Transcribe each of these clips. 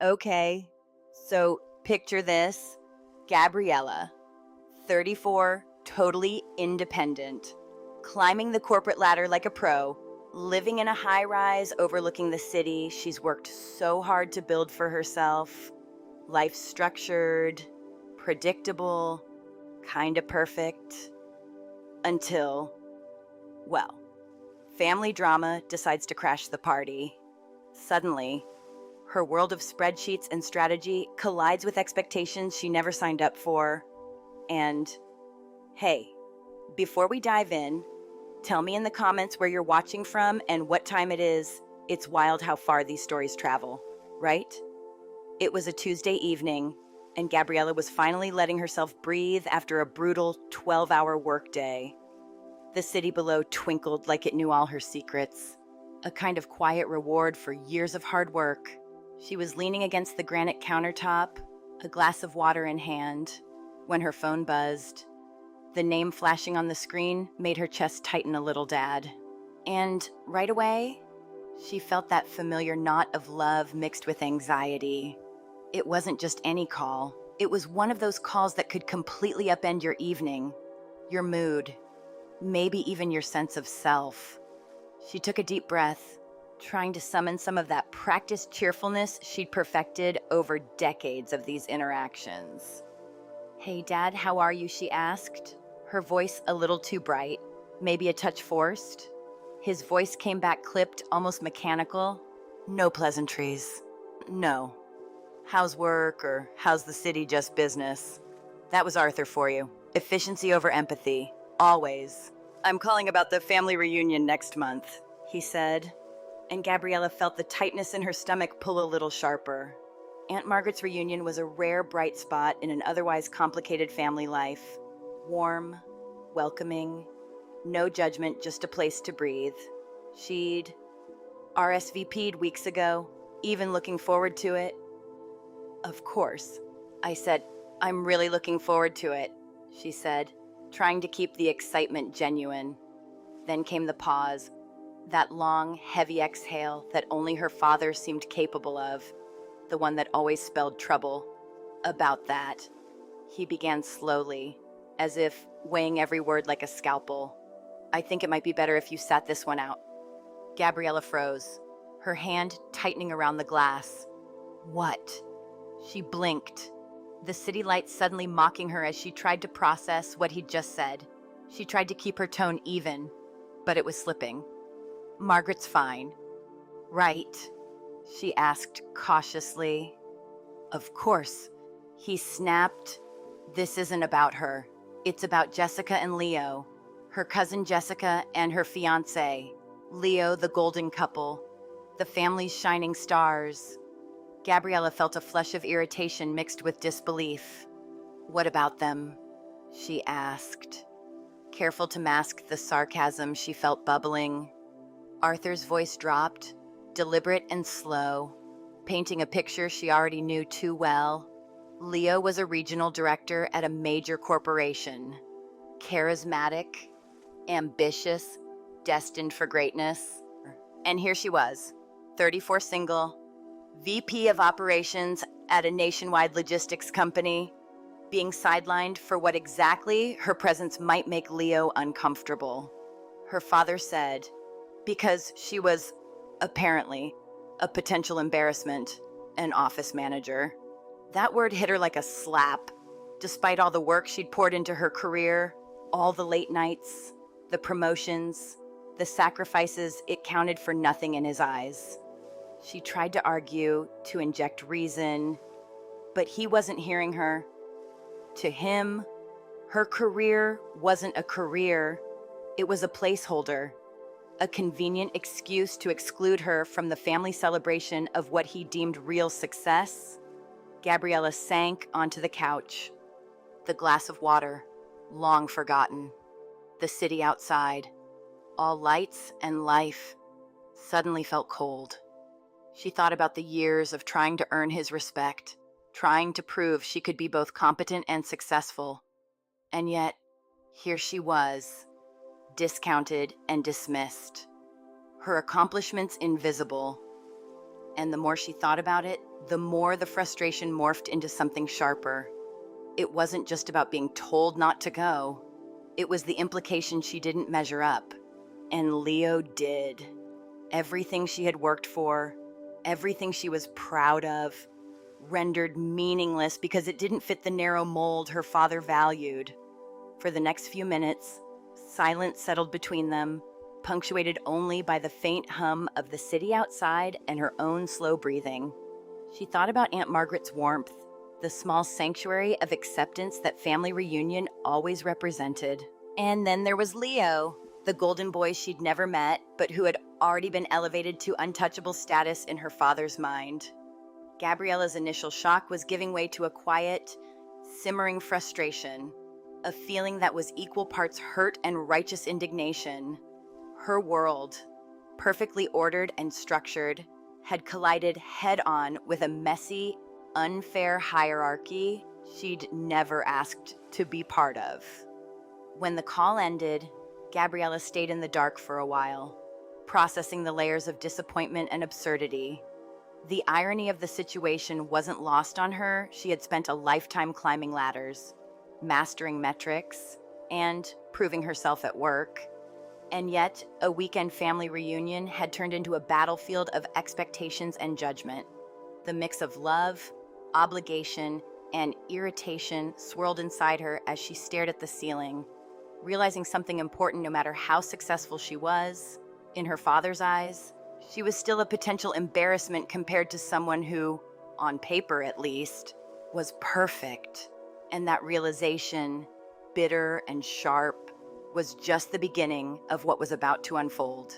Okay, so picture this. Gabriella, 34, totally independent, climbing the corporate ladder like a pro, living in a high rise overlooking the city she's worked so hard to build for herself. Life structured, predictable, kinda perfect, until, well, family drama decides to crash the party. Suddenly, her world of spreadsheets and strategy collides with expectations she never signed up for. And hey, before we dive in, tell me in the comments where you're watching from and what time it is. It's wild how far these stories travel, right? It was a Tuesday evening, and Gabriella was finally letting herself breathe after a brutal 12-hour workday. The city below twinkled like it knew all her secrets, a kind of quiet reward for years of hard work. She was leaning against the granite countertop, a glass of water in hand, when her phone buzzed. The name flashing on the screen made her chest tighten a little, Dad. And right away, she felt that familiar knot of love mixed with anxiety. It wasn't just any call. It was one of those calls that could completely upend your evening, your mood, maybe even your sense of self. She took a deep breath, trying to summon some of that practiced cheerfulness she'd perfected over decades of these interactions. "Hey, Dad, how are you?" she asked, her voice a little too bright, maybe a touch forced. His voice came back clipped, almost mechanical. "No pleasantries. No. How's work, or how's the city, just business?" That was Arthur for you. Efficiency over empathy. Always. "I'm calling about the family reunion next month," he said, and Gabriella felt the tightness in her stomach pull a little sharper. Aunt Margaret's reunion was a rare bright spot in an otherwise complicated family life. Warm, welcoming, no judgment, just a place to breathe. She'd RSVP'd weeks ago, even looking forward to it. "Of course," I said. "I'm really looking forward to it," she said, trying to keep the excitement genuine. Then came the pause, that long, heavy exhale that only her father seemed capable of, the one that always spelled trouble. "About that," he began slowly, as if weighing every word like a scalpel. "I think it might be better if you sat this one out." Gabriella froze, her hand tightening around the glass. What? She blinked, the city lights suddenly mocking her as she tried to process what he'd just said. She tried to keep her tone even, but it was slipping. "Margaret's fine, right?" she asked cautiously. "Of course," he snapped. "This isn't about her. It's about Jessica and Leo, her cousin Jessica and her fiancé, Leo, the golden couple, the family's shining stars." Gabriella felt a flush of irritation mixed with disbelief. "What about them?" she asked, careful to mask the sarcasm she felt bubbling. Arthur's voice dropped, deliberate and slow, painting a picture she already knew too well. Leo was a regional director at a major corporation. Charismatic, ambitious, destined for greatness. And here she was, 34 single, VP of operations at a nationwide logistics company, being sidelined for what exactly her presence might make Leo uncomfortable. Her father said, because she was, apparently, a potential embarrassment, an office manager. That word hit her like a slap. Despite all the work she'd poured into her career, all the late nights, the promotions, the sacrifices, it counted for nothing in his eyes. She tried to argue, to inject reason, but he wasn't hearing her. To him, her career wasn't a career. It was a placeholder, a convenient excuse to exclude her from the family celebration of what he deemed real success. Gabriella sank onto the couch. The glass of water, long forgotten. The city outside, all lights and life, suddenly felt cold. She thought about the years of trying to earn his respect, trying to prove she could be both competent and successful. And yet, here she was, discounted and dismissed. Her accomplishments invisible. And the more she thought about it, the more the frustration morphed into something sharper. It wasn't just about being told not to go. It was the implication she didn't measure up. And Leo did. Everything she had worked for, everything she was proud of, rendered meaningless because it didn't fit the narrow mold her father valued. For the next few minutes, silence settled between them, punctuated only by the faint hum of the city outside and her own slow breathing. She thought about Aunt Margaret's warmth, the small sanctuary of acceptance that family reunion always represented. And then there was Leo, the golden boy she'd never met, but who had already been elevated to untouchable status in her father's mind. Gabriella's initial shock was giving way to a quiet, simmering frustration, a feeling that was equal parts hurt and righteous indignation. Her world, perfectly ordered and structured, had collided head-on with a messy, unfair hierarchy she'd never asked to be part of. When the call ended, Gabriella stayed in the dark for a while, processing the layers of disappointment and absurdity. The irony of the situation wasn't lost on her. She had spent a lifetime climbing ladders, mastering metrics, and proving herself at work. And yet, a weekend family reunion had turned into a battlefield of expectations and judgment. The mix of love, obligation, and irritation swirled inside her as she stared at the ceiling, realizing something important. No matter how successful she was, in her father's eyes, she was still a potential embarrassment compared to someone who, on paper at least, was perfect. And that realization, bitter and sharp, was just the beginning of what was about to unfold.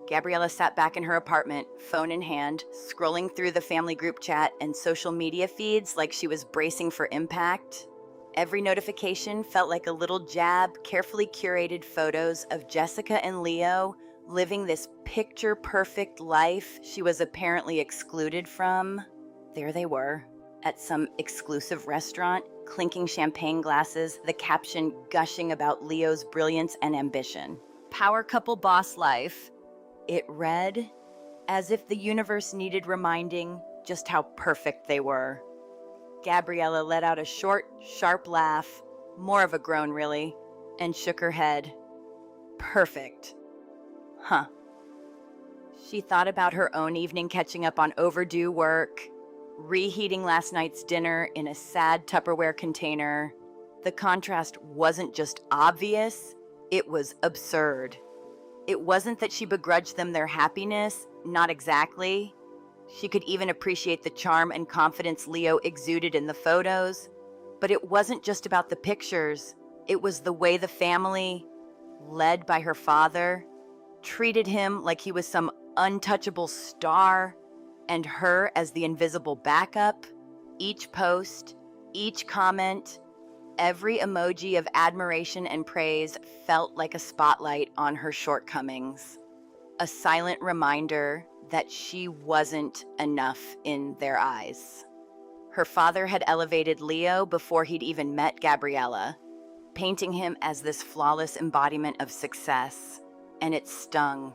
Gabriella sat back in her apartment, phone in hand, scrolling through the family group chat and social media feeds like she was bracing for impact. Every notification felt like a little jab, carefully curated photos of Jessica and Leo living this picture-perfect life she was apparently excluded from. There they were, at some exclusive restaurant, clinking champagne glasses, the caption gushing about Leo's brilliance and ambition. Power couple boss life. It read as if the universe needed reminding just how perfect they were. Gabriella let out a short, sharp laugh, more of a groan really, and shook her head. Perfect. Huh. She thought about her own evening catching up on overdue work, reheating last night's dinner in a sad Tupperware container. The contrast wasn't just obvious, it was absurd. It wasn't that she begrudged them their happiness, not exactly. She could even appreciate the charm and confidence Leo exuded in the photos. But it wasn't just about the pictures. It was the way the family, led by her father, treated him like he was some untouchable star, and her as the invisible backup. Each post, each comment, every emoji of admiration and praise felt like a spotlight on her shortcomings, a silent reminder that she wasn't enough in their eyes. Her father had elevated Leo before he'd even met Gabriella, painting him as this flawless embodiment of success, and it stung.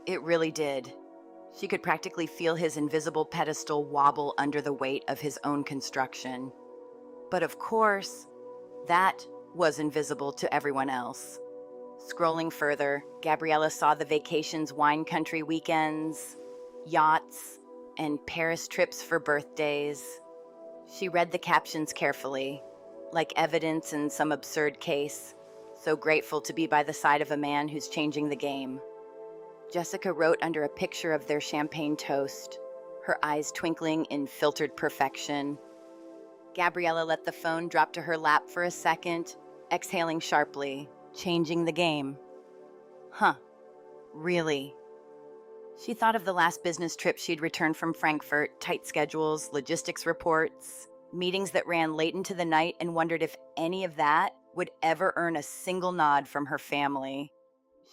It really did. She could practically feel his invisible pedestal wobble under the weight of his own construction. But of course, that was invisible to everyone else. Scrolling further, Gabriella saw the vacations, wine country weekends, yachts, and Paris trips for birthdays. She read the captions carefully, like evidence in some absurd case, so grateful to be by the side of a man who's changing the game. Jessica wrote under a picture of their champagne toast, her eyes twinkling in filtered perfection. Gabriella let the phone drop to her lap for a second, exhaling sharply, changing the game. Huh, really? She thought of the last business trip she'd returned from Frankfurt, tight schedules, logistics reports, meetings that ran late into the night, and wondered if any of that would ever earn a single nod from her family.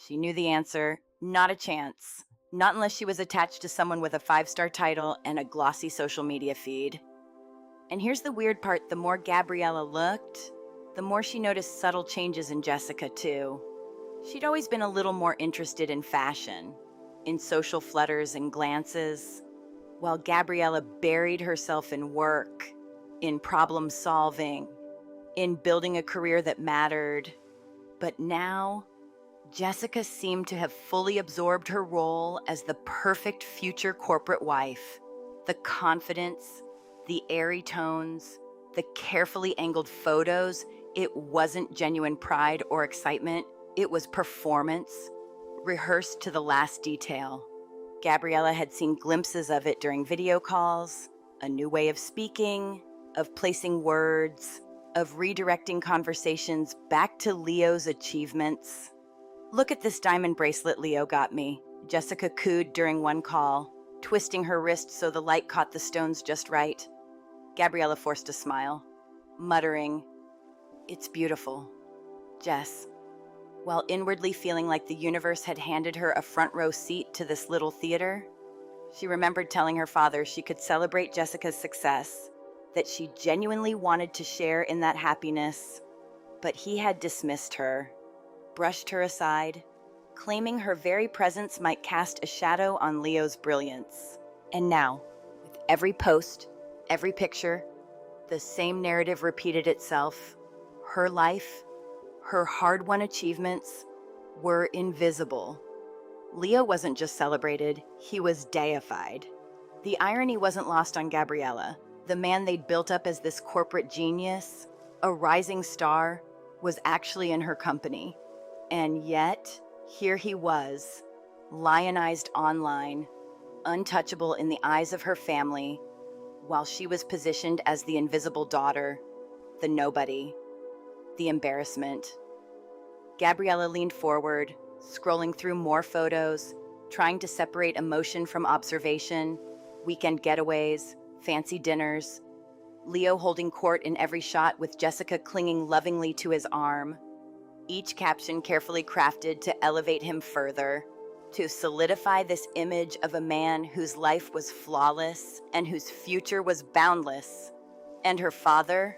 She knew the answer. Not a chance. Not unless she was attached to someone with a 5-star title and a glossy social media feed. And here's the weird part. The more Gabriella looked, the more she noticed subtle changes in Jessica, too. She'd always been a little more interested in fashion, in social flutters and glances. while Gabriella buried herself in work, in problem solving, in building a career that mattered. But now, Jessica seemed to have fully absorbed her role as the perfect future corporate wife. The confidence, the airy tones, the carefully angled photos, it wasn't genuine pride or excitement, it was performance, rehearsed to the last detail. Gabriella had seen glimpses of it during video calls, a new way of speaking, of placing words, of redirecting conversations back to Leo's achievements. "Look at this diamond bracelet Leo got me," Jessica cooed during one call, twisting her wrist so the light caught the stones just right. Gabriella forced a smile, muttering, "It's beautiful, Jess," while inwardly feeling like the universe had handed her a front row seat to this little theater. She remembered telling her father she could celebrate Jessica's success, that she genuinely wanted to share in that happiness, but he had dismissed her, brushed her aside, claiming her very presence might cast a shadow on Leo's brilliance. And now, with every post, every picture, the same narrative repeated itself. Her life, her hard-won achievements, were invisible. Leo wasn't just celebrated, he was deified. The irony wasn't lost on Gabriella. The man they'd built up as this corporate genius, a rising star, was actually in her company. And yet, here he was, lionized online, untouchable in the eyes of her family, while she was positioned as the invisible daughter, the nobody, the embarrassment. Gabriella leaned forward, scrolling through more photos, trying to separate emotion from observation, weekend getaways, fancy dinners, Leo holding court in every shot with Jessica clinging lovingly to his arm, each caption carefully crafted to elevate him further, to solidify this image of a man whose life was flawless and whose future was boundless. And her father?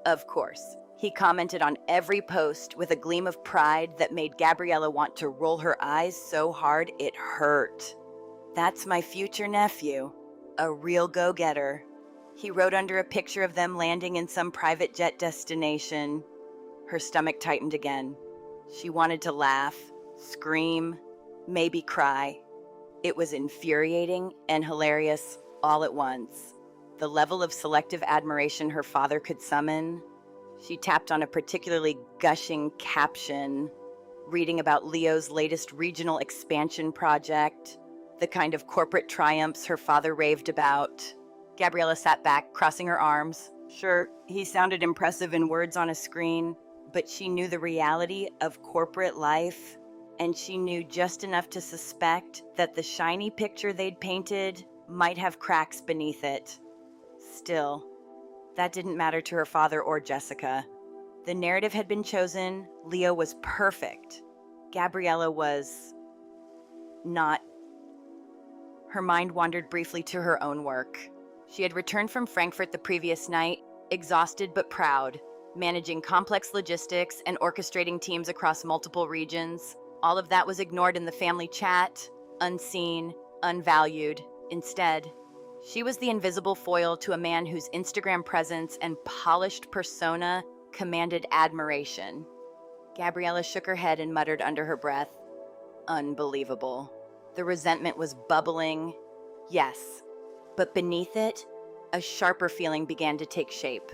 Of course. He commented on every post with a gleam of pride that made Gabriella want to roll her eyes so hard it hurt. "That's my future nephew, a real go-getter," he wrote under a picture of them landing in some private jet destination. Her stomach tightened again. She wanted to laugh, scream, maybe cry. It was infuriating and hilarious all at once. The level of selective admiration her father could summon. She tapped on a particularly gushing caption, reading about Leo's latest regional expansion project, the kind of corporate triumphs her father raved about. Gabriella sat back, crossing her arms. Sure, he sounded impressive in words on a screen, but she knew the reality of corporate life, and she knew just enough to suspect that the shiny picture they'd painted might have cracks beneath it. Still, that didn't matter to her father or Jessica. The narrative had been chosen. Leo was perfect. Gabriella was not. Her mind wandered briefly to her own work. She had returned from Frankfurt the previous night, exhausted but proud, managing complex logistics and orchestrating teams across multiple regions. All of that was ignored in the family chat, unseen, unvalued. Instead, she was the invisible foil to a man whose Instagram presence and polished persona commanded admiration. Gabriella shook her head and muttered under her breath, "Unbelievable." The resentment was bubbling, yes, but beneath it, a sharper feeling began to take shape.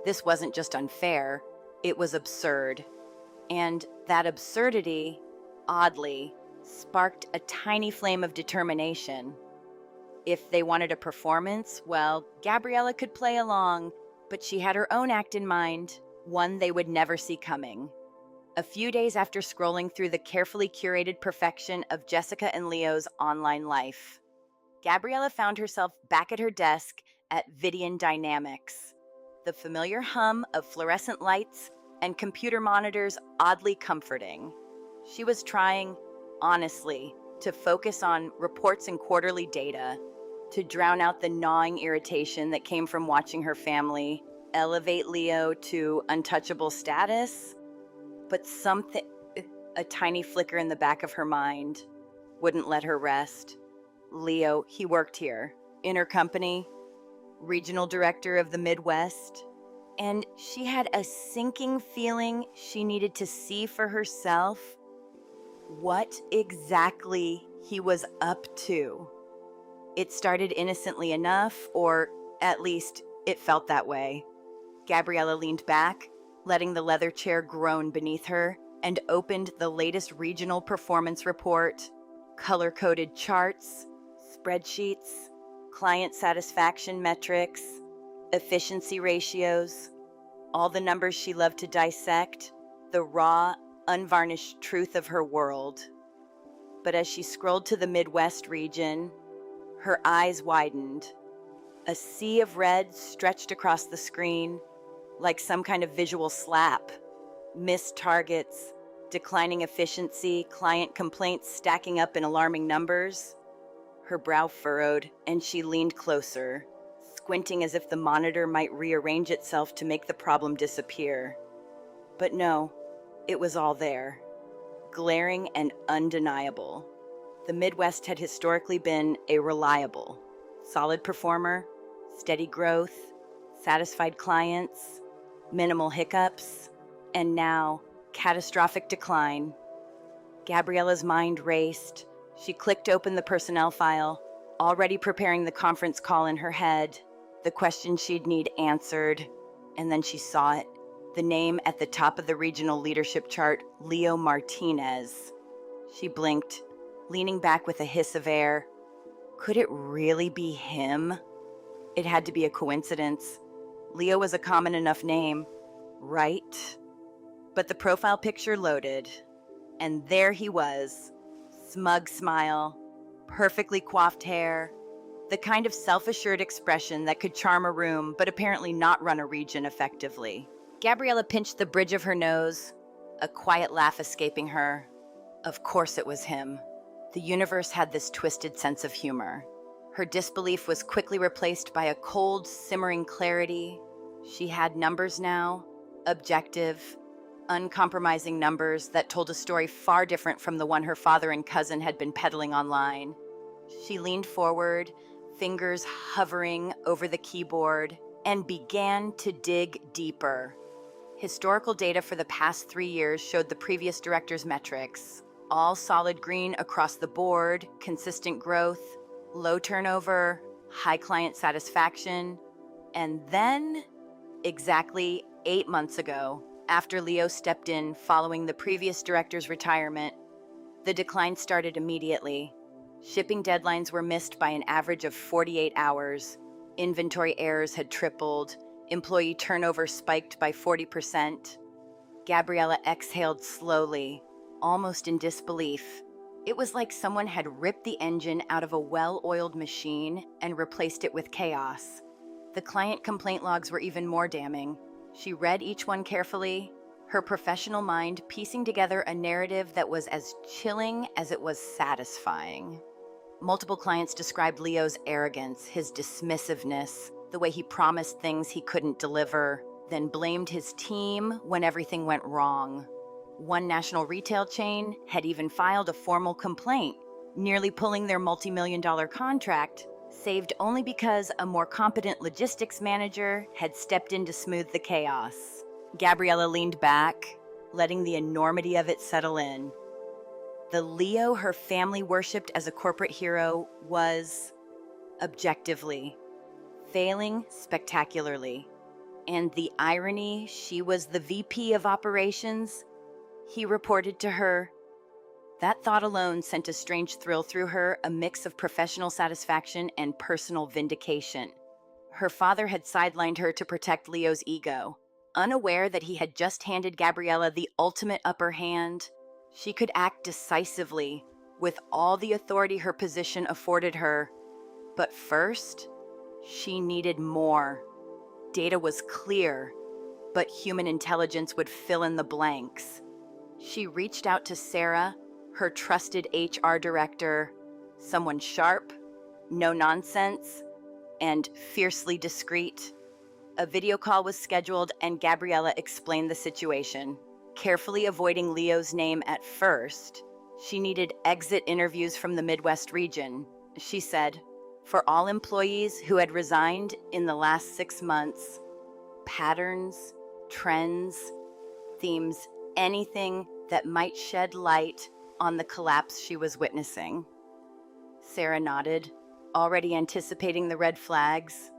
This wasn't just unfair, it was absurd. And that absurdity, oddly, sparked a tiny flame of determination. If they wanted a performance, well, Gabriella could play along, but she had her own act in mind, one they would never see coming. A few days after scrolling through the carefully curated perfection of Jessica and Leo's online life, Gabriella found herself back at her desk at Dynamics. The familiar hum of fluorescent lights and computer monitors oddly comforting. She was trying, honestly, to focus on reports and quarterly data, to drown out the gnawing irritation that came from watching her family elevate Leo to untouchable status. But something, a tiny flicker in the back of her mind, wouldn't let her rest. Leo, he worked here, intercompany, regional director of the Midwest. And she had a sinking feeling she needed to see for herself what exactly he was up to. It started innocently enough, or at least it felt that way. Gabriella leaned back, letting the leather chair groan beneath her, and opened the latest regional performance report. Color-coded charts, spreadsheets, client satisfaction metrics, efficiency ratios, all the numbers she loved to dissect, the raw, unvarnished truth of her world. But as she scrolled to the Midwest region, her eyes widened. A sea of red stretched across the screen, like some kind of visual slap. Missed targets, declining efficiency, client complaints stacking up in alarming numbers. Her brow furrowed, and she leaned closer, squinting as if the monitor might rearrange itself to make the problem disappear. But no, it was all there, glaring and undeniable. The Midwest had historically been a reliable, solid performer, steady growth, satisfied clients, minimal hiccups, and now catastrophic decline. Gabriella's mind raced. She clicked open the personnel file, already preparing the conference call in her head, the question she'd need answered, and then she saw it. The name at the top of the regional leadership chart, Leo Martinez. She blinked, leaning back with a hiss of air. Could it really be him? It had to be a coincidence. Leo was a common enough name, right? But the profile picture loaded, and there he was, smug smile, perfectly coiffed hair, the kind of self-assured expression that could charm a room but apparently not run a region effectively. Gabriella pinched the bridge of her nose, a quiet laugh escaping her. Of course it was him. The universe had this twisted sense of humor. Her disbelief was quickly replaced by a cold, simmering clarity. She had numbers now, objective, uncompromising numbers that told a story far different from the one her father and cousin had been peddling online. She leaned forward, fingers hovering over the keyboard, and began to dig deeper. Historical data for the past 3 years showed the previous director's metrics. All solid green across the board, consistent growth, low turnover, high client satisfaction. And then, exactly 8 months ago, after Leo stepped in following the previous director's retirement, the decline started immediately. Shipping deadlines were missed by an average of 48 hours. Inventory errors had tripled. Employee turnover spiked by 40%. Gabriella exhaled slowly, almost in disbelief. It was like someone had ripped the engine out of a well-oiled machine and replaced it with chaos. The client complaint logs were even more damning. She read each one carefully, her professional mind piecing together a narrative that was as chilling as it was satisfying. Multiple clients described Leo's arrogance, his dismissiveness, the way he promised things he couldn't deliver, then blamed his team when everything went wrong. One national retail chain had even filed a formal complaint, nearly pulling their multi-million-dollar contract, saved only because a more competent logistics manager had stepped in to smooth the chaos. Gabriella leaned back, letting the enormity of it settle in. The Leo her family worshipped as a corporate hero was, objectively, failing spectacularly. And the irony, she was the VP of operations, he reported to her. That thought alone sent a strange thrill through her, a mix of professional satisfaction and personal vindication. Her father had sidelined her to protect Leo's ego. Unaware that he had just handed Gabriella the ultimate upper hand, she could act decisively, with all the authority her position afforded her. But first, she needed more. Data was clear, but human intelligence would fill in the blanks. She reached out to Sarah, her trusted HR director, someone sharp, no nonsense, and fiercely discreet. A video call was scheduled and Gabriella explained the situation. Carefully avoiding Leo's name at first, she needed exit interviews from the Midwest region, she said, for all employees who had resigned in the last 6 months. Patterns, trends, themes, anything that might shed light on the collapse she was witnessing. Sarah nodded, already anticipating the red flags.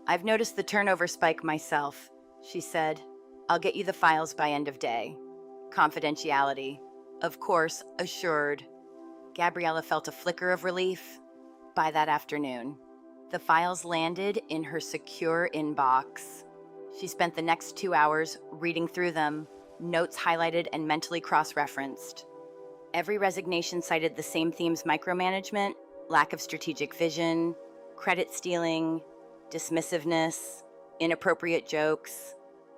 I've noticed the turnover spike myself, she said. I'll get you the files by end of day. Confidentiality, of course, assured. Gabriella felt a flicker of relief. By that afternoon, the files landed in her secure inbox. She spent the next 2 hours reading through them, notes highlighted and mentally cross-referenced. Every resignation cited the same themes: micromanagement, lack of strategic vision, credit stealing, dismissiveness, inappropriate jokes,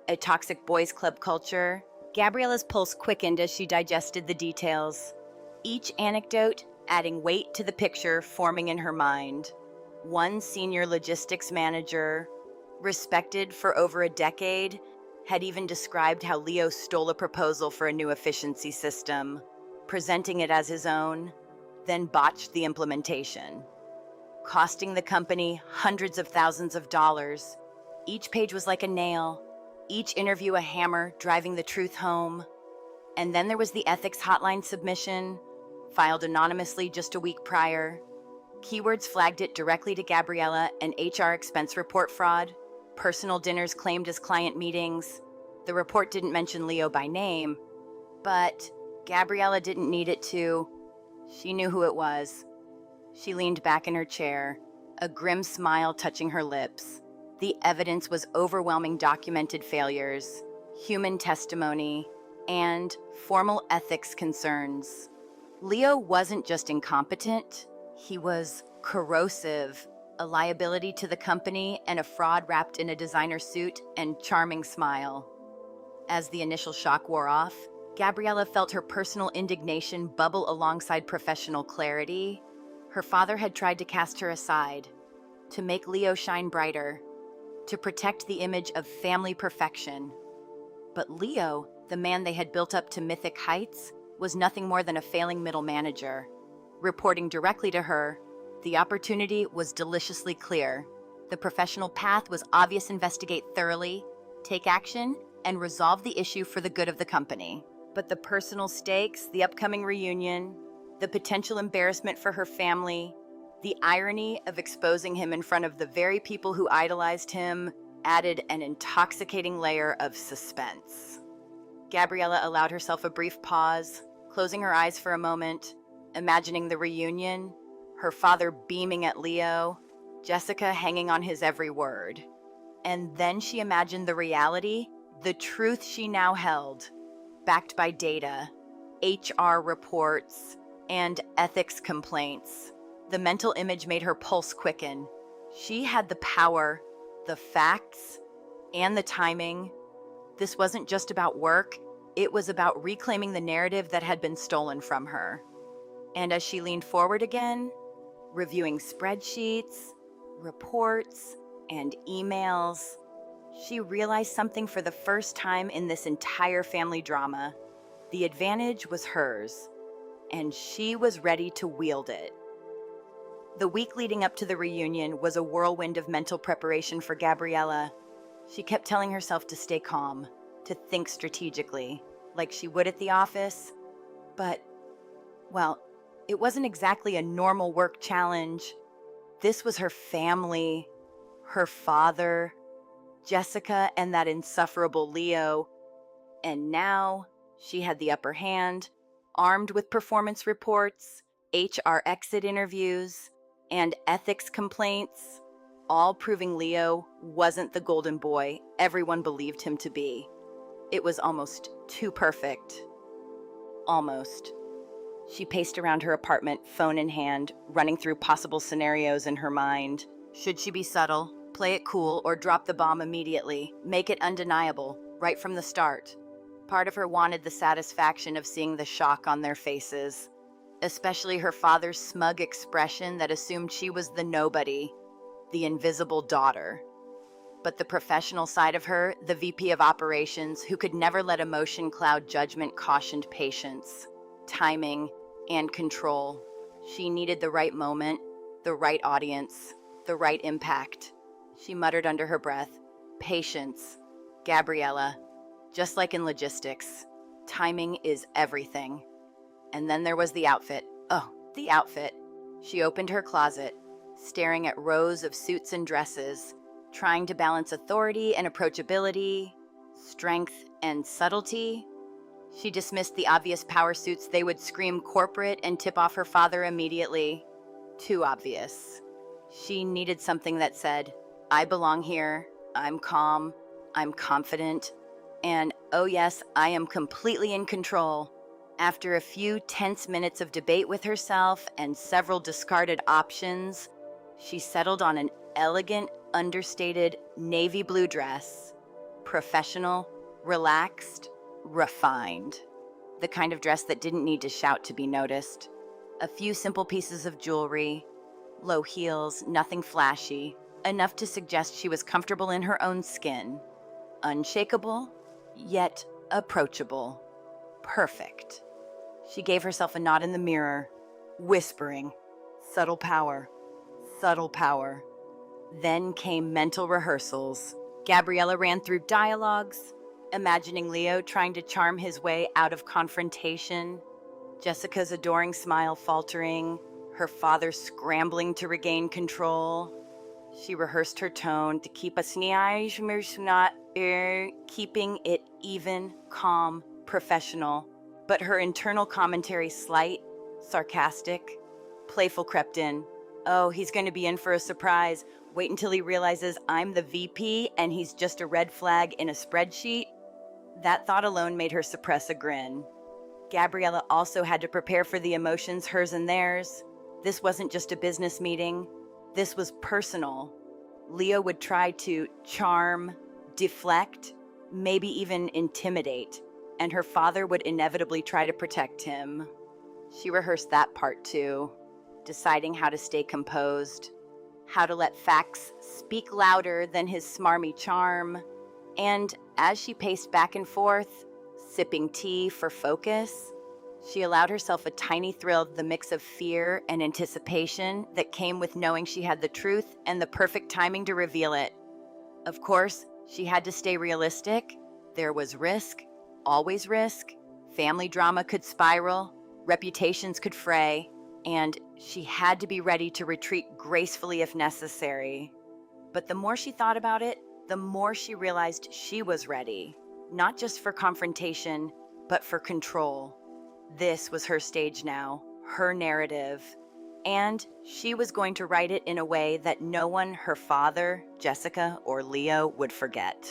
a toxic boys' club culture. Gabriella's pulse quickened as she digested the details, each anecdote adding weight to the picture forming in her mind. One senior logistics manager, respected for over a decade, had even described how Leo stole a proposal for a new efficiency system, presenting it as his own, then botched the implementation, costing the company hundreds of thousands of dollars. Each page was like a nail, each interview a hammer driving the truth home. And then there was the ethics hotline submission, filed anonymously just a week prior. Keywords flagged it directly to Gabriella: an HR expense report fraud, personal dinners claimed as client meetings. The report didn't mention Leo by name, but Gabriella didn't need it to. She knew who it was. She leaned back in her chair, a grim smile touching her lips. The evidence was overwhelming: documented failures, human testimony, and formal ethics concerns. Leo wasn't just incompetent, he was corrosive, a liability to the company and a fraud wrapped in a designer suit and charming smile. As the initial shock wore off, Gabriella felt her personal indignation bubble alongside professional clarity. Her father had tried to cast her aside, to make Leo shine brighter, to protect the image of family perfection. But Leo, the man they had built up to mythic heights, was nothing more than a failing middle manager. Reporting directly to her, the opportunity was deliciously clear. The professional path was obvious: investigate thoroughly, take action, and resolve the issue for the good of the company. But the personal stakes, the upcoming reunion, the potential embarrassment for her family, the irony of exposing him in front of the very people who idolized him, added an intoxicating layer of suspense. Gabriella allowed herself a brief pause, closing her eyes for a moment, imagining the reunion, her father beaming at Leo, Jessica hanging on his every word. And then she imagined the reality, the truth she now held, backed by data, HR reports, and ethics complaints. The mental image made her pulse quicken. She had the power, the facts, and the timing. This wasn't just about work, it was about reclaiming the narrative that had been stolen from her. And as she leaned forward again, reviewing spreadsheets, reports, and emails, she realized something for the first time in this entire family drama. The advantage was hers, and she was ready to wield it. The week leading up to the reunion was a whirlwind of mental preparation for Gabriella. She kept telling herself to stay calm, to think strategically, like she would at the office. But, well, it wasn't exactly a normal work challenge. This was her family, her father, Jessica, and that insufferable Leo. And now she had the upper hand, armed with performance reports, HR exit interviews, and ethics complaints, all proving Leo wasn't the golden boy everyone believed him to be. It was almost too perfect. Almost. She paced around her apartment, phone in hand, running through possible scenarios in her mind. Should she be subtle, play it cool, or drop the bomb immediately, make it undeniable, right from the start? Part of her wanted the satisfaction of seeing the shock on their faces, especially her father's smug expression that assumed she was the nobody, the invisible daughter. But the professional side of her, the VP of operations, who could never let emotion cloud judgment, cautioned patience, timing, and control. She needed the right moment, The right audience, the right impact. She muttered under her breath, patience. Gabriella, just like in logistics, timing is everything. And then there was the outfit. Oh, the outfit. She opened her closet, staring at rows of suits and dresses, trying to balance authority and approachability, strength and subtlety. She dismissed the obvious power suits. They would scream corporate and tip off her father immediately. Too obvious. She needed something that said, I belong here, I'm calm, I'm confident, and oh yes, I am completely in control. After a few tense minutes of debate with herself and several discarded options, she settled on an elegant, understated navy blue dress. Professional, relaxed, refined. The kind of dress that didn't need to shout to be noticed. A few simple pieces of jewelry, low heels, nothing flashy, enough to suggest she was comfortable in her own skin. Unshakable, yet approachable. Perfect. She gave herself a nod in the mirror, whispering, subtle power, subtle power. Then came mental rehearsals. Gabriella ran through dialogues, imagining Leo trying to charm his way out of confrontation, Jessica's adoring smile faltering, her father scrambling to regain control. She rehearsed her tone to keep keeping it even, calm, professional. But her internal commentary slight, sarcastic, playful crept in. Oh, he's going to be in for a surprise. Wait until he realizes I'm the VP and he's just a red flag in a spreadsheet. That thought alone made her suppress a grin. Gabriella also had to prepare for the emotions, hers and theirs. This wasn't just a business meeting. This was personal. Leo would try to charm, deflect, maybe even intimidate, and her father would inevitably try to protect him. She rehearsed that part too, deciding how to stay composed, how to let facts speak louder than his smarmy charm. And as she paced back and forth, sipping tea for focus, she allowed herself a tiny thrill of the mix of fear and anticipation that came with knowing she had the truth and the perfect timing to reveal it. Of course, she had to stay realistic. There was risk, always risk. Family drama could spiral, reputations could fray, and she had to be ready to retreat gracefully if necessary. But the more she thought about it, the more she realized she was ready, not just for confrontation, but for control. This was her stage now, her narrative, and she was going to write it in a way that no one, her father, Jessica, or Leo, would forget.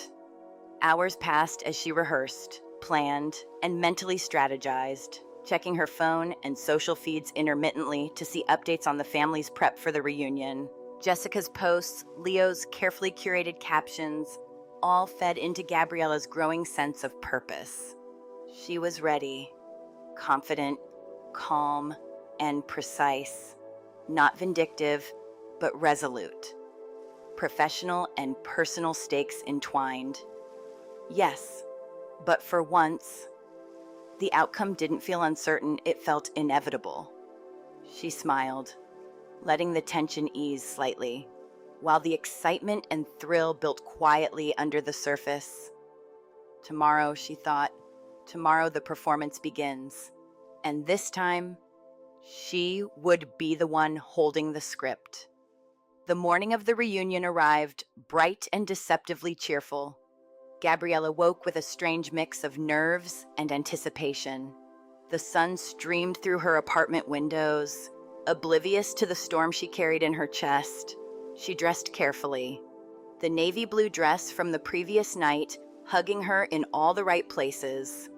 Hours passed as she rehearsed, planned, and mentally strategized, checking her phone and social feeds intermittently to see updates on the family's prep for the reunion. Jessica's posts, Leo's carefully curated captions, all fed into Gabriella's growing sense of purpose. She was ready, confident, calm, and precise. Not vindictive, but resolute. Professional and personal stakes entwined. Yes, but for once, the outcome didn't feel uncertain, it felt inevitable. She smiled, letting the tension ease slightly, while the excitement and thrill built quietly under the surface. Tomorrow, she thought, tomorrow the performance begins, and this time, she would be the one holding the script. The morning of the reunion arrived, bright and deceptively cheerful. Gabriella woke with a strange mix of nerves and anticipation. The sun streamed through her apartment windows. Oblivious to the storm she carried in her chest, she dressed carefully. The navy blue dress from the previous night hugging her in all the right places,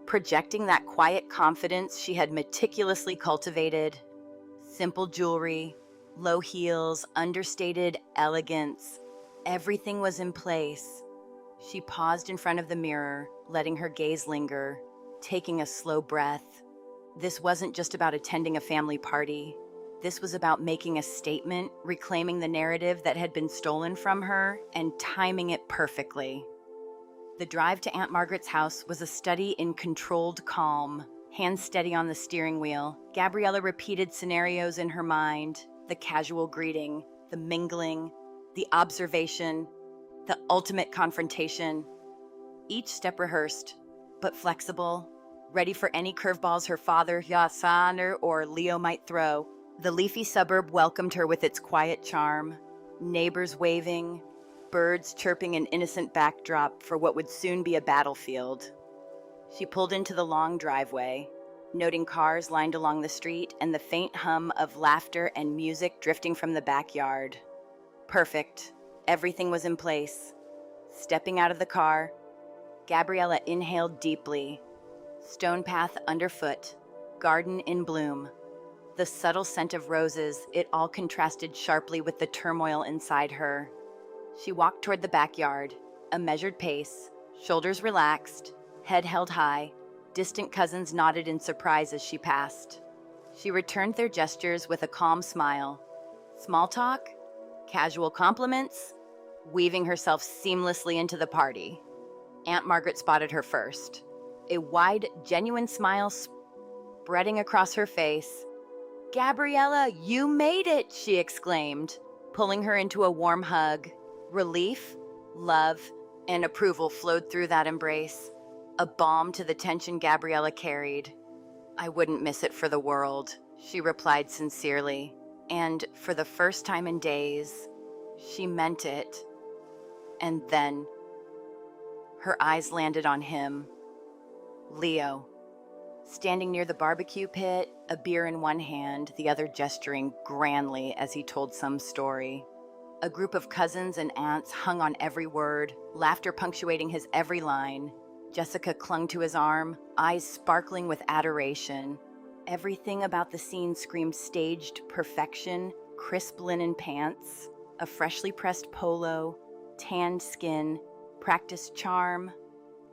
projecting that quiet confidence she had meticulously cultivated. Simple jewelry, low heels, understated elegance. Everything was in place. She paused in front of the mirror, letting her gaze linger, taking a slow breath. This wasn't just about attending a family party. This was about making a statement, reclaiming the narrative that had been stolen from her, and timing it perfectly. The drive to Aunt Margaret's house was a study in controlled calm. Hands steady on the steering wheel, Gabriella repeated scenarios in her mind. The casual greeting, the mingling, the observation, the ultimate confrontation. Each step rehearsed, but flexible, ready for any curveballs her father, Yasaner, or Leo might throw. The leafy suburb welcomed her with its quiet charm, neighbors waving, birds chirping an innocent backdrop for what would soon be a battlefield. She pulled into the long driveway, noting cars lined along the street and the faint hum of laughter and music drifting from the backyard. Perfect. Everything was in place. Stepping out of the car, Gabriella inhaled deeply. Stone path underfoot, garden in bloom. The subtle scent of roses, it all contrasted sharply with the turmoil inside her. She walked toward the backyard, a measured pace, shoulders relaxed, head held high. Distant cousins nodded in surprise as she passed. She returned their gestures with a calm smile. Small talk, casual compliments, weaving herself seamlessly into the party. Aunt Margaret spotted her first. A wide, genuine smile spreading across her face. "Gabriella, you made it!" she exclaimed, pulling her into a warm hug. Relief, love, and approval flowed through that embrace, a balm to the tension Gabriella carried. "I wouldn't miss it for the world," she replied sincerely, and for the first time in days, she meant it. And then, her eyes landed on him, Leo, standing near the barbecue pit, a beer in one hand, the other gesturing grandly as he told some story. A group of cousins and aunts hung on every word, laughter punctuating his every line. Jessica clung to his arm, eyes sparkling with adoration. Everything about the scene screamed staged perfection, crisp linen pants, a freshly pressed polo, tanned skin, practiced charm.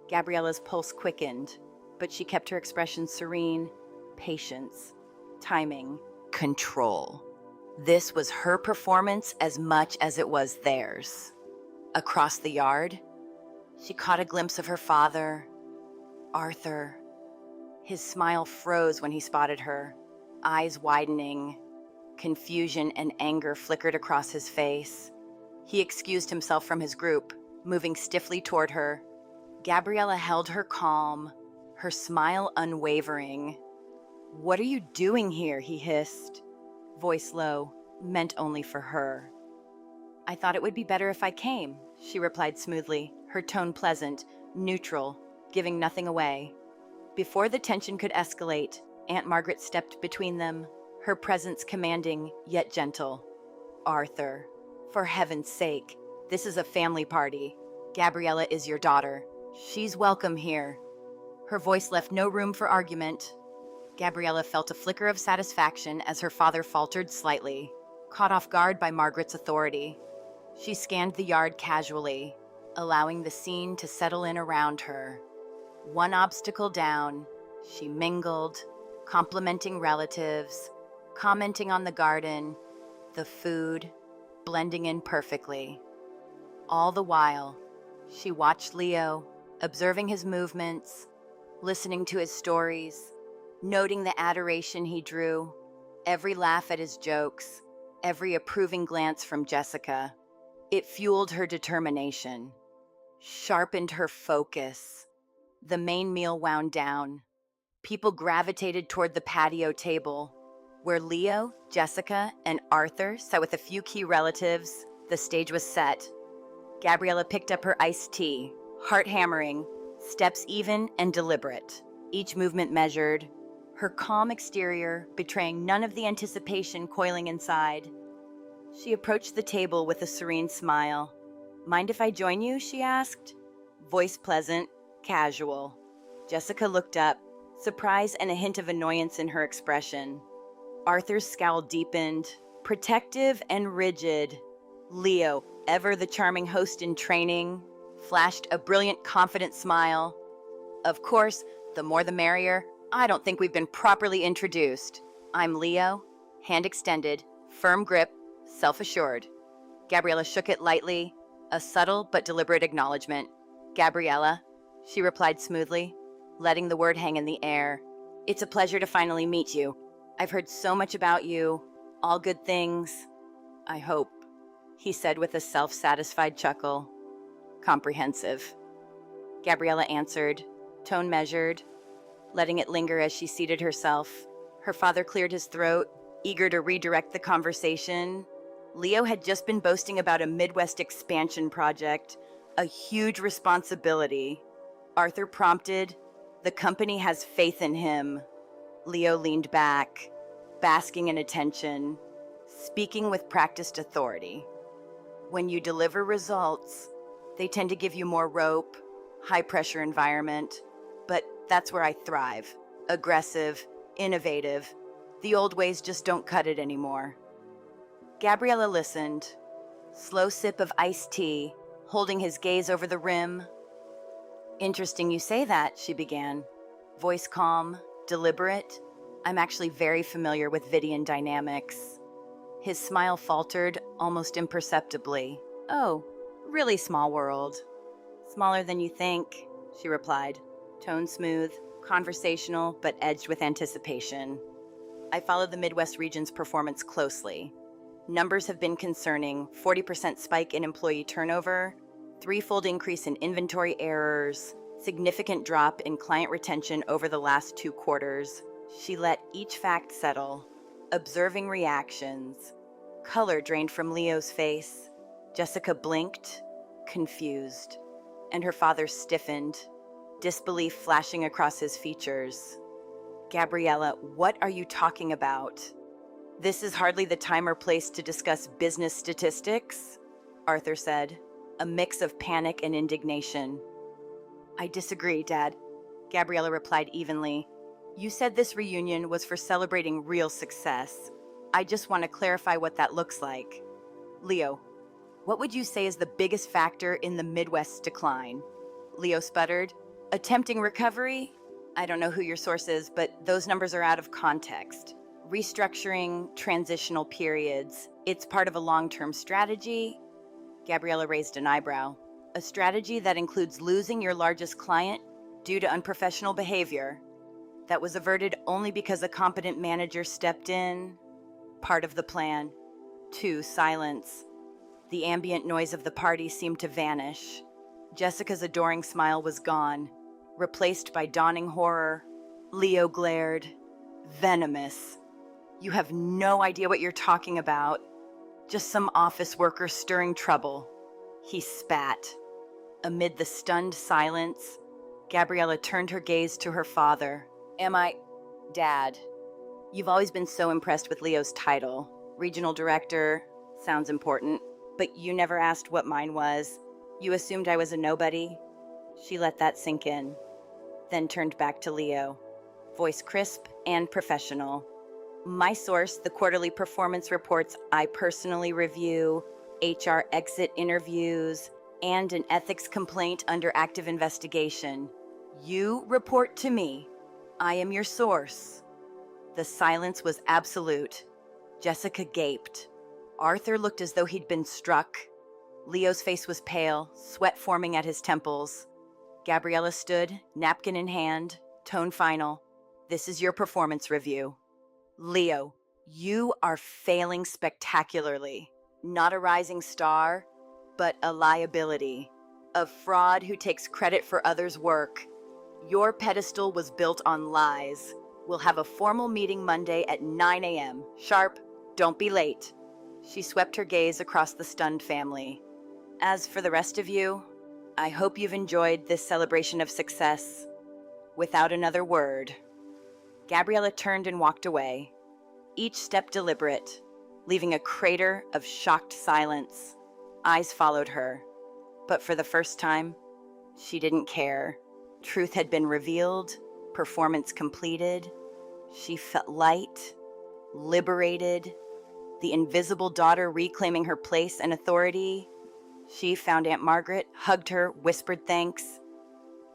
Gabriella's pulse quickened, but she kept her expression serene. Patience, timing, control. This was her performance as much as it was theirs. Across the yard, she caught a glimpse of her father, Arthur. His smile froze when he spotted her, eyes widening. Confusion and anger flickered across his face. He excused himself from his group, moving stiffly toward her. Gabriella held her calm, her smile unwavering. "What are you doing here?" he hissed, voice low, meant only for her. "I thought it would be better if I came," she replied smoothly, her tone pleasant, neutral, giving nothing away. Before the tension could escalate, Aunt Margaret stepped between them, her presence commanding yet gentle. "Arthur, for heaven's sake, this is a family party. Gabriella is your daughter. She's welcome here." Her voice left no room for argument. Gabriella felt a flicker of satisfaction as her father faltered slightly, caught off guard by Margaret's authority. She scanned the yard casually, allowing the scene to settle in around her. One obstacle down, she mingled, complimenting relatives, commenting on the garden, the food, blending in perfectly. All the while, she watched Leo, observing his movements, listening to his stories, noting the adoration he drew, every laugh at his jokes, every approving glance from Jessica. It fueled her determination, sharpened her focus. The main meal wound down. People gravitated toward the patio table, where Leo, Jessica, and Arthur sat with a few key relatives. The stage was set. Gabriella picked up her iced tea, heart hammering, steps even and deliberate, each movement measured, her calm exterior betraying none of the anticipation coiling inside. She approached the table with a serene smile. "Mind if I join you?" she asked. Voice pleasant, casual. Jessica looked up, surprise and a hint of annoyance in her expression. Arthur's scowl deepened, protective and rigid. Leo, ever the charming host in training, flashed a brilliant, confident smile. "Of course, the more the merrier. I don't think we've been properly introduced. I'm Leo," hand extended, firm grip, self-assured. Gabriella shook it lightly, a subtle but deliberate acknowledgement. "Gabriella," she replied smoothly, letting the word hang in the air. "It's a pleasure to finally meet you. I've heard so much about you, All good things, I hope, he said with a self-satisfied chuckle. Comprehensive. Gabriella answered, tone measured, letting it linger as she seated herself. Her father cleared his throat, eager to redirect the conversation. Leo had just been boasting about a Midwest expansion project, a huge responsibility. Arthur prompted, "The company has faith in him." Leo leaned back, basking in attention, speaking with practiced authority. When you deliver results, they tend to give you more rope, high-pressure environment, but that's where I thrive. Aggressive, innovative. The old ways just don't cut it anymore. Gabriella listened, slow sip of iced tea, holding his gaze over the rim. Interesting you say that, she began. Voice calm, deliberate. I'm actually very familiar with Vidian dynamics. His smile faltered, almost imperceptibly. Oh, really small world. Smaller than you think, she replied. Tone smooth, conversational, but edged with anticipation. I follow the Midwest region's performance closely. Numbers have been concerning: 40% spike in employee turnover, threefold increase in inventory errors, significant drop in client retention over the last 2 quarters. She let each fact settle, observing reactions. Color drained from Leo's face. Jessica blinked, confused, and her father stiffened, disbelief flashing across his features. Gabriella, what are you talking about? This is hardly the time or place to discuss business statistics, Arthur said, a mix of panic and indignation. I disagree, Dad, Gabriella replied evenly. You said this reunion was for celebrating real success. I just want to clarify what that looks like. Leo, what would you say is the biggest factor in the Midwest's decline? Leo sputtered. Attempting recovery? I don't know who your source is, but those numbers are out of context. Restructuring, transitional periods. It's part of a long-term strategy. Gabriella raised an eyebrow. A strategy that includes losing your largest client due to unprofessional behavior. That was averted only because a competent manager stepped in. Part of the plan. 2, silence. The ambient noise of the party seemed to vanish. Jessica's adoring smile was gone, replaced by dawning horror. Leo glared. Venomous. You have no idea what you're talking about. Just some office worker stirring trouble. He spat. Amid the stunned silence, Gabriella turned her gaze to her father. Dad, you've always been so impressed with Leo's title. Regional director, sounds important, but you never asked what mine was. You assumed I was a nobody. She let that sink in, then turned back to Leo, voice crisp and professional. My source, the quarterly performance reports I personally review, HR exit interviews, and an ethics complaint under active investigation. You report to me. I am your source. The silence was absolute. Jessica gaped. Arthur looked as though he'd been struck. Leo's face was pale, sweat forming at his temples. Gabriella stood, napkin in hand, tone final. This is your performance review. Leo, you are failing spectacularly. Not a rising star, but a liability. A fraud who takes credit for others' work. Your pedestal was built on lies. We'll have a formal meeting Monday at 9 a.m. Sharp, don't be late. She swept her gaze across the stunned family. As for the rest of you, I hope you've enjoyed this celebration of success. Without another word, Gabriella turned and walked away, each step deliberate, leaving a crater of shocked silence. Eyes followed her, but for the first time, she didn't care. Truth had been revealed, performance completed. She felt light, liberated, the invisible daughter reclaiming her place and authority. She found Aunt Margaret, hugged her, whispered thanks.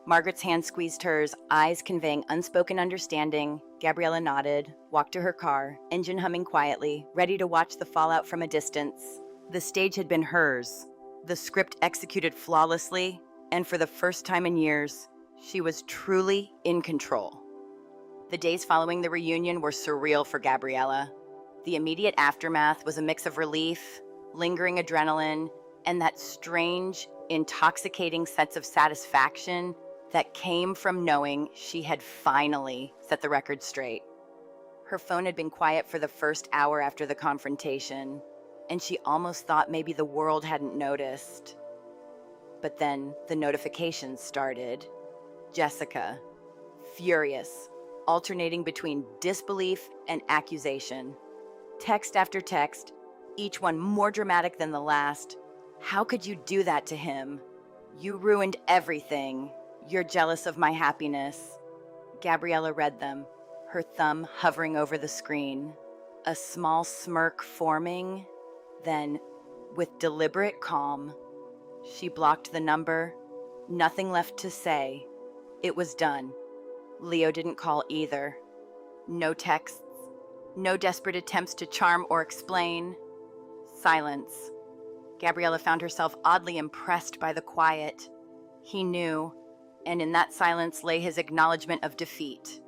Margaret's hand squeezed hers, eyes conveying unspoken understanding. Gabriella nodded, walked to her car, engine humming quietly, ready to watch the fallout from a distance. The stage had been hers, the script executed flawlessly, and for the first time in years, she was truly in control. The days following the reunion were surreal for Gabriella. The immediate aftermath was a mix of relief, lingering adrenaline, and that strange, intoxicating sense of satisfaction that came from knowing she had finally set the record straight. Her phone had been quiet for the first hour after the confrontation, and she almost thought maybe the world hadn't noticed. But then the notifications started. Jessica, furious, alternating between disbelief and accusation. Text after text, each one more dramatic than the last. How could you do that to him? You ruined everything. You're jealous of my happiness. Gabriella read them, her thumb hovering over the screen. A small smirk forming, then, with deliberate calm, she blocked the number. Nothing left to say. It was done. Leo didn't call either. No texts, no desperate attempts to charm or explain. Silence. Gabriella found herself oddly impressed by the quiet. He knew, and in that silence lay his acknowledgement of defeat.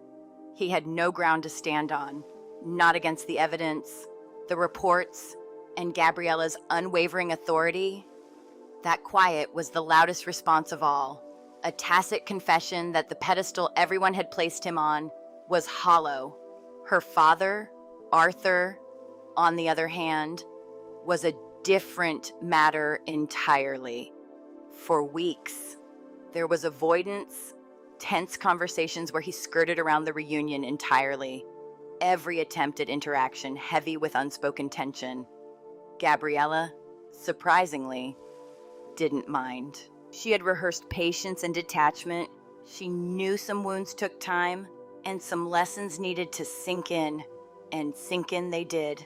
He had no ground to stand on, not against the evidence, the reports, and Gabriella's unwavering authority. That quiet was the loudest response of all, a tacit confession that the pedestal everyone had placed him on was hollow. Her father, Arthur, on the other hand, was a different matter entirely. For weeks, there was avoidance, tense conversations where he skirted around the reunion entirely, every attempt at interaction heavy with unspoken tension. Gabriella, surprisingly, didn't mind. She had rehearsed patience and detachment. She knew some wounds took time, and some lessons needed to sink in, and sink in they did.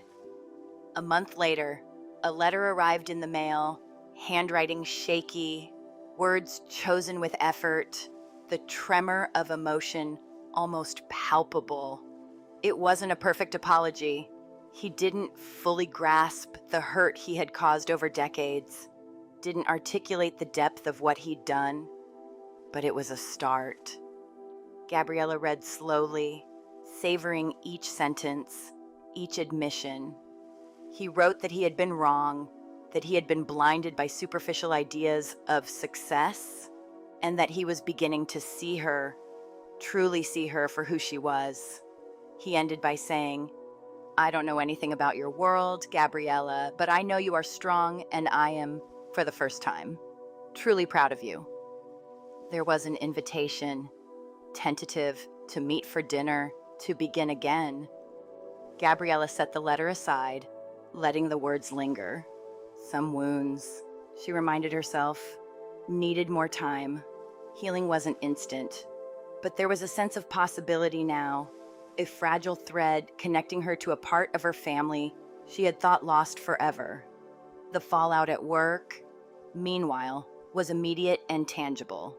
A month later, a letter arrived in the mail, handwriting shaky, words chosen with effort, the tremor of emotion almost palpable. It wasn't a perfect apology. He didn't fully grasp the hurt he had caused over decades, didn't articulate the depth of what he'd done, but it was a start. Gabriella read slowly, savoring each sentence, each admission. He wrote that he had been wrong, that he had been blinded by superficial ideas of success, and that he was beginning to see her, truly see her for who she was. He ended by saying, "I don't know anything about your world, Gabriella, but I know you are strong, and I am, for the first time, truly proud of you." There was an invitation, tentative, to meet for dinner, to begin again. Gabriella set the letter aside, letting the words linger. Some wounds, she reminded herself, needed more time. Healing wasn't instant, but there was a sense of possibility now, a fragile thread connecting her to a part of her family she had thought lost forever. The fallout at work, meanwhile, was immediate and tangible.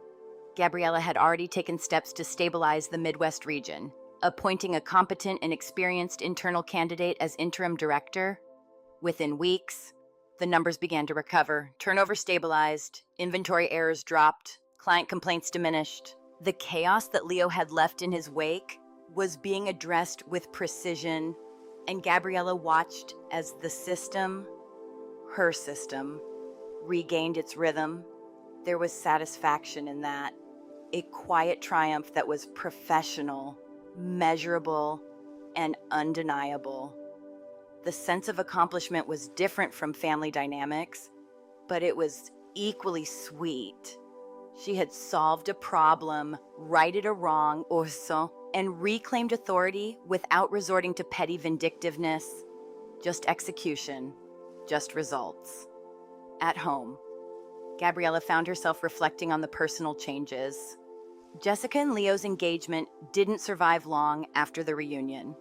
Gabriella had already taken steps to stabilize the Midwest region, appointing a competent and experienced internal candidate as interim director. Within weeks, the numbers began to recover, turnover stabilized, inventory errors dropped, client complaints diminished. The chaos that Leo had left in his wake was being addressed with precision, and Gabriella watched as the system, her system, regained its rhythm. There was satisfaction in that, a quiet triumph that was professional, measurable, and undeniable. The sense of accomplishment was different from family dynamics, but it was equally sweet. She had solved a problem, righted a wrong, or so, and reclaimed authority without resorting to petty vindictiveness. Just execution, just results. At home, Gabriella found herself reflecting on the personal changes. Jessica and Leo's engagement didn't survive long after the reunion.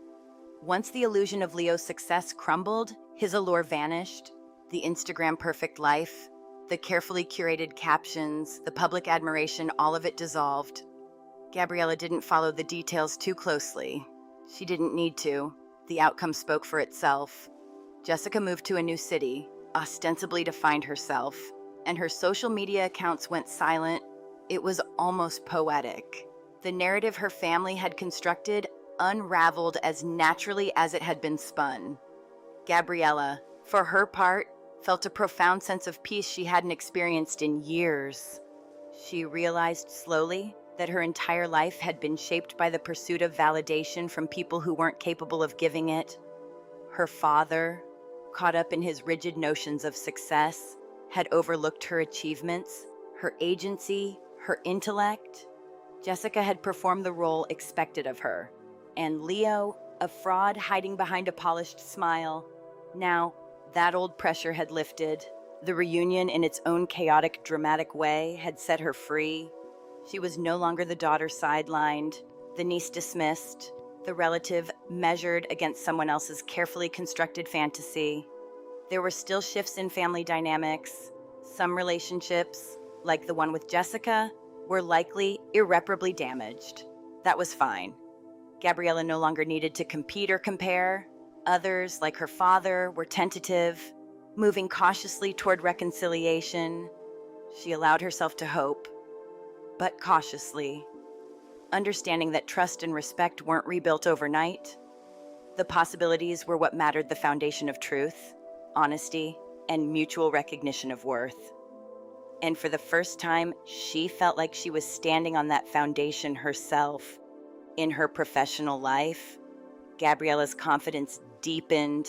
Once the illusion of Leo's success crumbled, his allure vanished. The Instagram perfect life, the carefully curated captions, the public admiration, all of it dissolved. Gabriella didn't follow the details too closely. She didn't need to. The outcome spoke for itself. Jessica moved to a new city, ostensibly to find herself, and her social media accounts went silent. It was almost poetic. The narrative her family had constructed unraveled as naturally as it had been spun. Gabriella, for her part, felt a profound sense of peace she hadn't experienced in years. She realized slowly that her entire life had been shaped by the pursuit of validation from people who weren't capable of giving it. Her father, caught up in his rigid notions of success, had overlooked her achievements, her agency, her intellect. Jessica had performed the role expected of her, and Leo, a fraud hiding behind a polished smile. Now, that old pressure had lifted. The reunion, in its own chaotic, dramatic way, had set her free. She was no longer the daughter sidelined, the niece dismissed, the relative measured against someone else's carefully constructed fantasy. There were still shifts in family dynamics. Some relationships, like the one with Jessica, were likely irreparably damaged. That was fine. Gabriella no longer needed to compete or compare. Others, like her father, were tentative, moving cautiously toward reconciliation. She allowed herself to hope, but cautiously, understanding that trust and respect weren't rebuilt overnight. The possibilities were what mattered: the foundation of truth, honesty, and mutual recognition of worth. And for the first time, she felt like she was standing on that foundation herself. In her professional life, Gabriella's confidence deepened.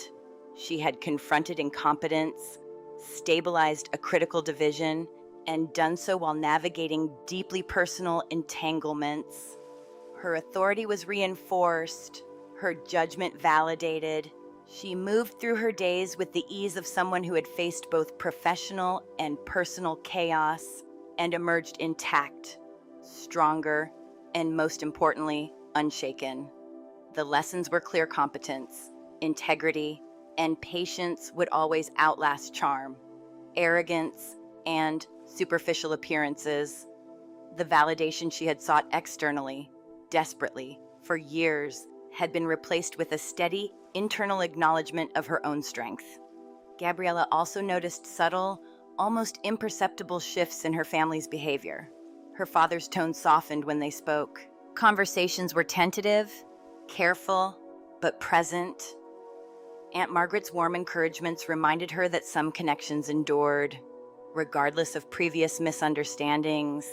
She had confronted incompetence, stabilized a critical division, and done so while navigating deeply personal entanglements. Her authority was reinforced, her judgment validated. She moved through her days with the ease of someone who had faced both professional and personal chaos and emerged intact, stronger, and most importantly, unshaken. The lessons were clear: competence, integrity, and patience would always outlast charm, arrogance, and superficial appearances. The validation she had sought externally, desperately, for years, had been replaced with a steady, internal acknowledgement of her own strength. Gabriella also noticed subtle, almost imperceptible shifts in her family's behavior. Her father's tone softened when they spoke. Conversations were tentative, careful, but present. Aunt Margaret's warm encouragements reminded her that some connections endured, regardless of previous misunderstandings.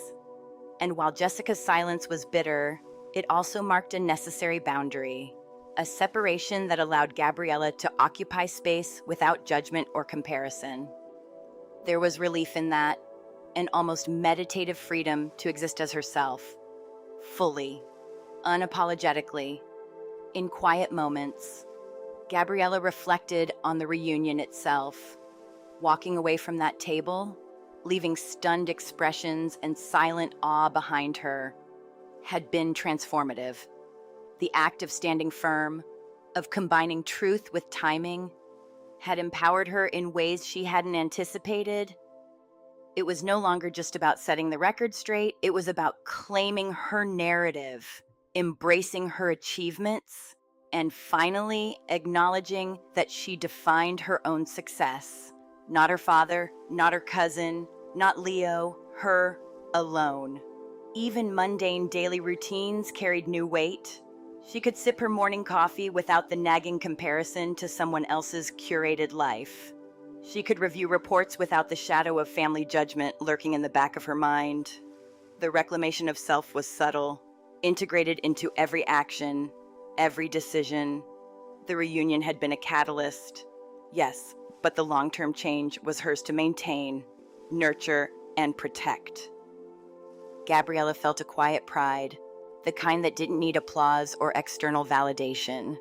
And while Jessica's silence was bitter, it also marked a necessary boundary, a separation that allowed Gabriella to occupy space without judgment or comparison. There was relief in that, an almost meditative freedom to exist as herself, fully, unapologetically, in quiet moments. Gabriella reflected on the reunion itself. Walking away from that table, leaving stunned expressions and silent awe behind her, had been transformative. The act of standing firm, of combining truth with timing, had empowered her in ways she hadn't anticipated. It was no longer just about setting the record straight, it was about claiming her narrative, embracing her achievements, and finally acknowledging that she defined her own success. Not her father, not her cousin, not Leo, her alone. Even mundane daily routines carried new weight. She could sip her morning coffee without the nagging comparison to someone else's curated life. She could review reports without the shadow of family judgment lurking in the back of her mind. The reclamation of self was subtle, integrated into every action, every decision. The reunion had been a catalyst, yes, but the long-term change was hers to maintain, nurture, and protect. Gabriella felt a quiet pride, the kind that didn't need applause or external validation.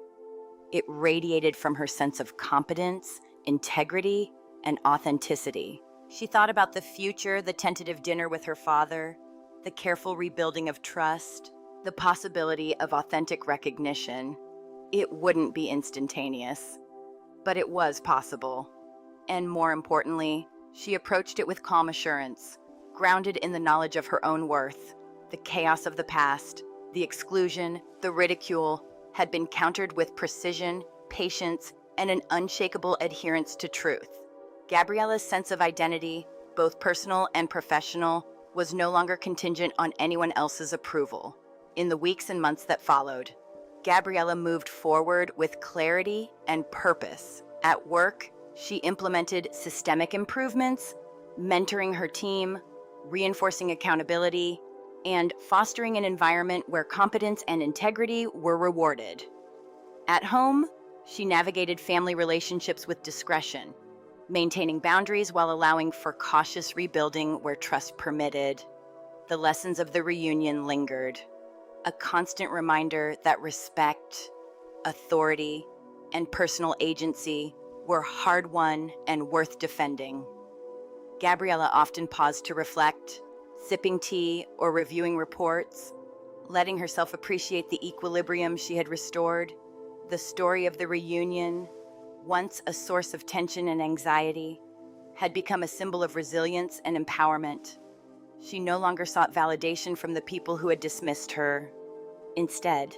It radiated from her sense of competence, integrity, and authenticity. She thought about the future, the tentative dinner with her father, the careful rebuilding of trust, the possibility of authentic recognition. It wouldn't be instantaneous, but it was possible. And more importantly, she approached it with calm assurance, grounded in the knowledge of her own worth. The chaos of the past, the exclusion, the ridicule, had been countered with precision, patience, and an unshakable adherence to truth. Gabriella's sense of identity, both personal and professional, was no longer contingent on anyone else's approval. In the weeks and months that followed, Gabriella moved forward with clarity and purpose, At work, she implemented systemic improvements, mentoring her team, reinforcing accountability, and fostering an environment where competence and integrity were rewarded. At home, she navigated family relationships with discretion, maintaining boundaries while allowing for cautious rebuilding where trust permitted. The lessons of the reunion lingered, a constant reminder that respect, authority, and personal agency were hard-won and worth defending. Gabriella often paused to reflect, sipping tea or reviewing reports, letting herself appreciate the equilibrium she had restored. The story of the reunion, once a source of tension and anxiety, had become a symbol of resilience and empowerment. She no longer sought validation from the people who had dismissed her. Instead,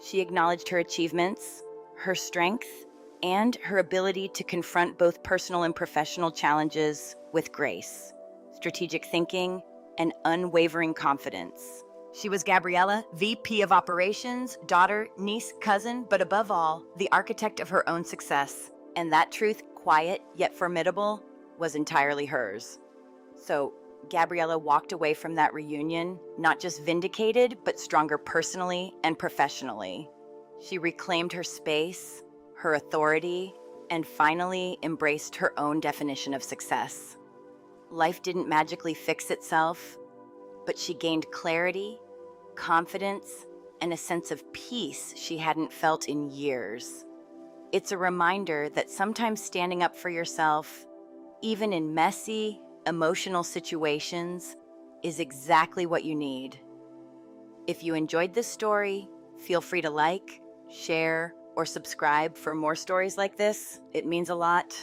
she acknowledged her achievements, her strength, and her ability to confront both personal and professional challenges with grace, strategic thinking, and unwavering confidence. She was Gabriella, VP of Operations, daughter, niece, cousin, but above all, the architect of her own success. And that truth, quiet yet formidable, was entirely hers. So, Gabriella walked away from that reunion, not just vindicated, but stronger personally and professionally. She reclaimed her space, her authority, and finally embraced her own definition of success. Life didn't magically fix itself, but she gained clarity, confidence, and a sense of peace she hadn't felt in years. It's a reminder that sometimes standing up for yourself, even in messy, emotional situations, is exactly what you need. If you enjoyed this story, feel free to like, share, or subscribe for more stories like this. It means a lot.